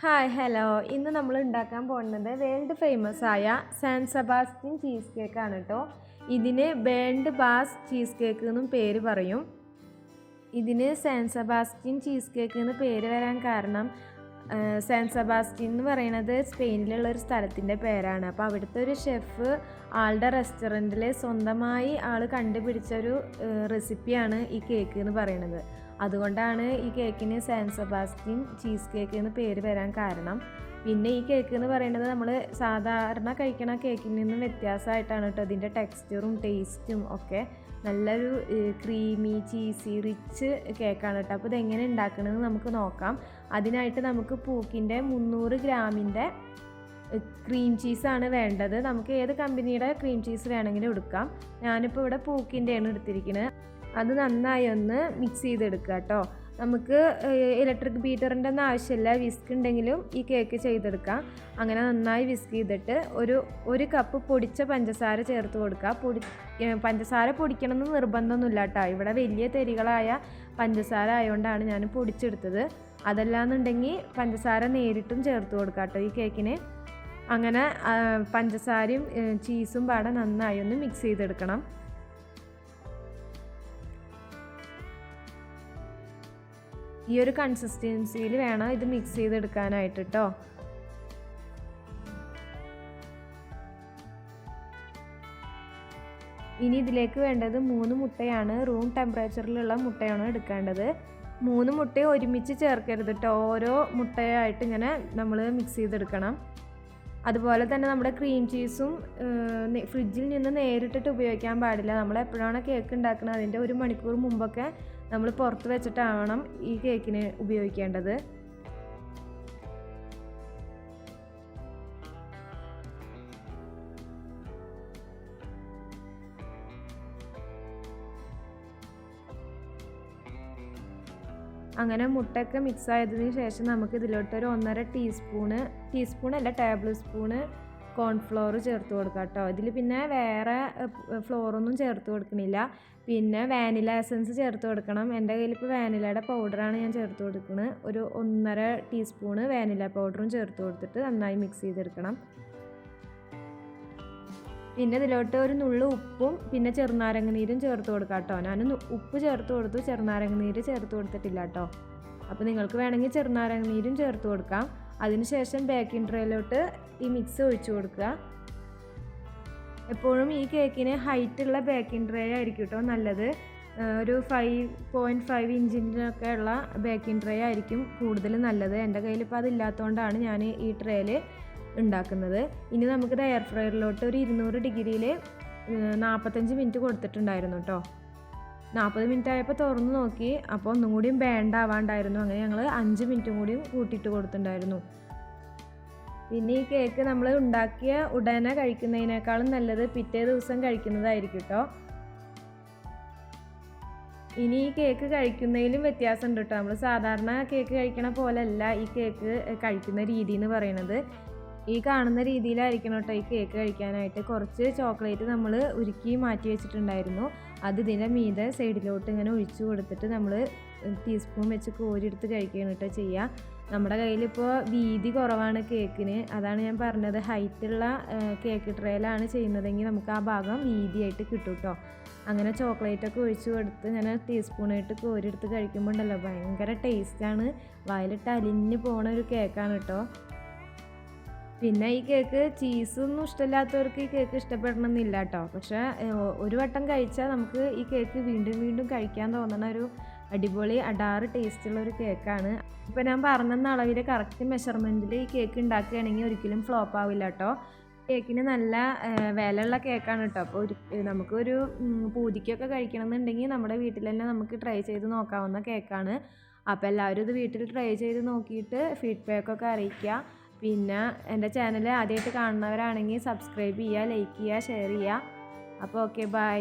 Hi hello ഇന്ന് നമ്മൾ ഉണ്ടാക്കാൻ പോകുന്നത് വേൾഡ് ഫേമസ് ആയ സാൻ സെബാസ്റ്റ്യൻ ചീസ് കേക്കാണ് കേട്ടോ. ഇതിന് ബേൺഡ് ബാസ് ചീസ് കേക്ക് എന്നും പേര് പറയും. ഇതിന് സാൻ സെബാസ്റ്റ്യൻ ചീസ് കേക്ക് എന്ന് പേര് വരാൻ കാരണം സാൻ സെബാസ്റ്റ്യൻ എന്ന് പറയുന്നത് സ്പെയിനിലുള്ള ഒരു സ്ഥലത്തിൻ്റെ പേരാണ്. അപ്പോൾ അവിടുത്തെ ഒരു ഷെഫ് ആളുടെ റെസ്റ്റോറൻറ്റിൽ സ്വന്തമായി ആൾ കണ്ടുപിടിച്ചൊരു റെസിപ്പിയാണ് ഈ കേക്ക് എന്ന് പറയുന്നത്. അതുകൊണ്ടാണ് ഈ കേക്കിന് സാൻ സെബാസ്റ്റ്യൻ ചീസ് കേക്ക് എന്ന് പേര് വരാൻ കാരണം. പിന്നെ ഈ കേക്ക് എന്ന് പറയുന്നത് നമ്മൾ സാധാരണ കഴിക്കണ കേക്കിൽ നിന്നും വ്യത്യാസമായിട്ടാണ് കേട്ടോ. ഇതിൻ്റെ ടെക്സ്ചറും ടേസ്റ്റും ഒക്കെ നല്ലൊരു ക്രീമി ചീസി റിച്ച് കേക്കാണ് കേട്ടോ. അപ്പോൾ ഇതെങ്ങനെ ഉണ്ടാക്കണമെന്ന് നമുക്ക് നോക്കാം. അതിനായിട്ട് നമുക്ക് പൂക്കിൻ്റെ 300 ഗ്രാമിൻ്റെ ക്രീം ചീസാണ് വേണ്ടത്. നമുക്ക് ഏത് കമ്പനിയുടെ ക്രീം ചീസ് വേണമെങ്കിലും എടുക്കാം. ഞാനിപ്പോൾ ഇവിടെ പൂക്കിൻ്റെയാണ് എടുത്തിരിക്കുന്നത്. അത് നന്നായി ഒന്ന് മിക്സ് ചെയ്തെടുക്കുക കേട്ടോ. നമുക്ക് ഇലക്ട്രിക് ബീറ്ററിൻ്റെ ഒന്നും ആവശ്യമില്ല, വിസ്ക് ഉണ്ടെങ്കിലും ഈ കേക്ക് ചെയ്തെടുക്കാം. അങ്ങനെ നന്നായി വിസ്ക് ചെയ്തിട്ട് ഒരു കപ്പ് പൊടിച്ച പഞ്ചസാര ചേർത്ത് കൊടുക്കുക. പഞ്ചസാര പൊടിക്കണമെന്ന് നിർബന്ധമൊന്നുമില്ല കേട്ടോ. ഇവിടെ വലിയ തരികളായ പഞ്ചസാര ആയതുകൊണ്ടാണ് ഞാൻ പൊടിച്ചെടുത്തത്. അതല്ലാന്നുണ്ടെങ്കിൽ പഞ്ചസാര നേരിട്ടും ചേർത്ത് കൊടുക്കാം കേട്ടോ ഈ കേക്കിന്. അങ്ങനെ പഞ്ചസാരയും ചീസും പാടെ നന്നായി ഒന്ന് മിക്സ് ചെയ്തെടുക്കണം. ഈ ഒരു കൺസിസ്റ്റൻസിയിൽ വേണം ഇത് മിക്സ് ചെയ്തെടുക്കാനായിട്ട് കേട്ടോ. ഇനി ഇതിലേക്ക് വേണ്ടത് 3 മുട്ടയാണ്. റൂം ടെമ്പറേച്ചറിലുള്ള മുട്ടയാണ് എടുക്കേണ്ടത്. 3 മുട്ട ഒരുമിച്ച് ചേർക്കരുത് കേട്ടോ. ഓരോ മുട്ടയായിട്ട് ഇങ്ങനെ നമ്മൾ മിക്സ് ചെയ്തെടുക്കണം. അതുപോലെ തന്നെ നമ്മുടെ ക്രീം ചീസും ഫ്രിഡ്ജിൽ നിന്ന് നേരിട്ടിട്ട് ഉപയോഗിക്കാൻ പാടില്ല. നമ്മൾ എപ്പോഴാണ് കേക്ക് ഉണ്ടാക്കുന്നത് അതിൻ്റെ 1 മണിക്കൂർ മുമ്പൊക്കെ നമ്മൾ പുറത്ത് വെച്ചിട്ടാവണം ഈ കേക്കിന് ഉപയോഗിക്കേണ്ടത്. അങ്ങനെ മുട്ടയൊക്കെ മിക്സ് ആയതിനു ശേഷം നമുക്ക് ഇതിലോട്ടൊരു 1.5 ടീസ്പൂണല്ല ടേബിൾ സ്പൂണ് കോൺഫ്ലോർ ചേർത്ത് കൊടുക്കാം കേട്ടോ. ഇതിൽ പിന്നെ വേറെ ഫ്ലോറൊന്നും ചേർത്ത് കൊടുക്കണില്ല. പിന്നെ വാനില എസൻസ് ചേർത്ത് കൊടുക്കണം. എൻ്റെ കയ്യിൽ ഇപ്പോൾ വാനിലയുടെ പൗഡറാണ് ഞാൻ ചേർത്ത് കൊടുക്കുന്നത്. ഒരു 1.5 ടീസ്പൂണ് വാനില പൗഡറും ചേർത്ത് കൊടുത്തിട്ട് നന്നായി മിക്സ് ചെയ്തെടുക്കണം. പിന്നെ ഇതിലോട്ട് ഒരു നുള്ളു ഉപ്പും പിന്നെ ചെറുനാരങ്ങ നീരും ചേർത്ത് കൊടുക്കാം കേട്ടോ. ഞാൻ ഉപ്പ് ചേർത്ത് കൊടുത്തു, ചെറുനാരങ്ങ നീര് ചേർത്ത് കൊടുത്തിട്ടില്ല കേട്ടോ. അപ്പോൾ നിങ്ങൾക്ക് വേണമെങ്കിൽ ചെറുനാരങ്ങ നീരും ചേർത്ത് കൊടുക്കാം. അതിനുശേഷം ബേക്കിംഗ് ട്രേയിലോട്ട് ഈ മിക്സ് ഒഴിച്ചു കൊടുക്കുക. എപ്പോഴും ഈ കേക്കിന് ഹൈറ്റുള്ള ബേക്കിംഗ് ട്രേ ആയിരിക്കും കേട്ടോ നല്ലത്. ഒരു 5.5 ഇഞ്ചിൻ്റെയൊക്കെ ഉള്ള ബേക്കിംഗ് ട്രേ ആയിരിക്കും കൂടുതൽ നല്ലത്. എൻ്റെ കയ്യിൽ ഇപ്പോൾ അതില്ലാത്തതുകൊണ്ടാണ് ഞാൻ ഈ ട്രേയിൽ ഉണ്ടാക്കുന്നത്. ഇനി നമുക്കിത് എയർ ഫ്രയറിലോട്ട് ഒരു 200 ഡിഗ്രിയിൽ 45 മിനിറ്റ് കൊടുത്തിട്ടുണ്ടായിരുന്നു കേട്ടോ. 40 മിനിറ്റ് ആയപ്പോൾ തുറന്ന് നോക്കി, അപ്പോൾ ഒന്നും കൂടിയും ബേണ്ടാവാണ്ടായിരുന്നു. അങ്ങനെ ഞങ്ങൾ 5 മിനിറ്റും കൂടിയും കൂട്ടിയിട്ട് കൊടുത്തിട്ടുണ്ടായിരുന്നു. പിന്നെ ഈ കേക്ക് നമ്മൾ ഉണ്ടാക്കിയ ഉടനെ കഴിക്കുന്നതിനേക്കാളും നല്ലത് പിറ്റേ ദിവസം കഴിക്കുന്നതായിരിക്കും കേട്ടോ. ഇനി ഈ കേക്ക് കഴിക്കുന്നതിലും വ്യത്യാസമുണ്ട് കേട്ടോ. നമ്മൾ സാധാരണ കേക്ക് കഴിക്കണ പോലെയല്ല ഈ കേക്ക് കഴിക്കുന്ന രീതി എന്ന് പറയുന്നത്. ഈ കാണുന്ന രീതിയിലായിരിക്കണം കേട്ടോ ഈ കേക്ക് കഴിക്കാനായിട്ട്. കുറച്ച് ചോക്ലേറ്റ് നമ്മൾ ഉരുക്കി മാറ്റി വെച്ചിട്ടുണ്ടായിരുന്നു. അത് ഇതിൻ്റെ മീതെ സൈഡിലോട്ട് ഇങ്ങനെ ഒഴിച്ചു കൊടുത്തിട്ട് നമ്മൾ ടീസ്പൂൺ വെച്ച് കോരിയെടുത്ത് കഴിക്കുകയാണ് കേട്ടോ ചെയ്യുക. നമ്മുടെ കയ്യിലിപ്പോൾ വീതി കുറവാണ് കേക്കിന്, അതാണ് ഞാൻ പറഞ്ഞത്. ഹൈറ്റുള്ള കേക്ക് ട്രേയിലാണ് ചെയ്യുന്നതെങ്കിൽ നമുക്ക് ആ ഭാഗം വീതിയായിട്ട് കിട്ടും കേട്ടോ. അങ്ങനെ ചോക്ലേറ്റൊക്കെ ഒഴിച്ചു കൊടുത്ത് ഇങ്ങനെ ടീസ്പൂണായിട്ട് കോരിയെടുത്ത് കഴിക്കുമ്പോൾ ഉണ്ടല്ലോ ഭയങ്കര ടേസ്റ്റാണ്. വായിലിട്ട് അലിഞ്ഞ് പോണ ഒരു കേക്കാണ് കേട്ടോ. പിന്നെ ഈ കേക്ക് ചീസൊന്നും ഇഷ്ടമില്ലാത്തവർക്ക് ഈ കേക്ക് ഇഷ്ടപ്പെടണമെന്നില്ല കേട്ടോ. പക്ഷേ ഒരു വട്ടം കഴിച്ചാൽ നമുക്ക് ഈ കേക്ക് വീണ്ടും വീണ്ടും കഴിക്കാൻ തോന്നുന്ന ഒരു അടിപൊളി അടാറ് ടേസ്റ്റുള്ള ഒരു കേക്കാണ്. ഇപ്പോൾ ഞാൻ പറഞ്ഞ അളവിൽ കറക്റ്റ് മെഷർമെൻറ്റിൽ ഈ കേക്ക് ഉണ്ടാക്കുകയാണെങ്കിൽ ഒരിക്കലും ഫ്ലോപ്പ് ആവില്ല കേട്ടോ. കേക്കിന് നല്ല വിലയുള്ള കേക്കാണ് കേട്ടോ. അപ്പോൾ നമുക്കൊരു പൂതിക്കൊക്കെ കഴിക്കണമെന്നുണ്ടെങ്കിൽ നമ്മുടെ വീട്ടിൽ തന്നെ നമുക്ക് ട്രൈ ചെയ്ത് നോക്കാവുന്ന കേക്കാണ്. അപ്പോൾ എല്ലാവരും ഇത് വീട്ടിൽ ട്രൈ ചെയ്ത് നോക്കിയിട്ട് ഫീഡ്ബാക്കൊക്കെ അറിയിക്കുക. പിന്നെ എൻ്റെ ചാനൽ ആദ്യമായിട്ട് കാണുന്നവരാണെങ്കിൽ സബ്സ്ക്രൈബ് ചെയ്യുക, ലൈക്ക് ചെയ്യുക, ഷെയർ ചെയ്യുക. അപ്പോൾ ഓക്കെ, ബൈ.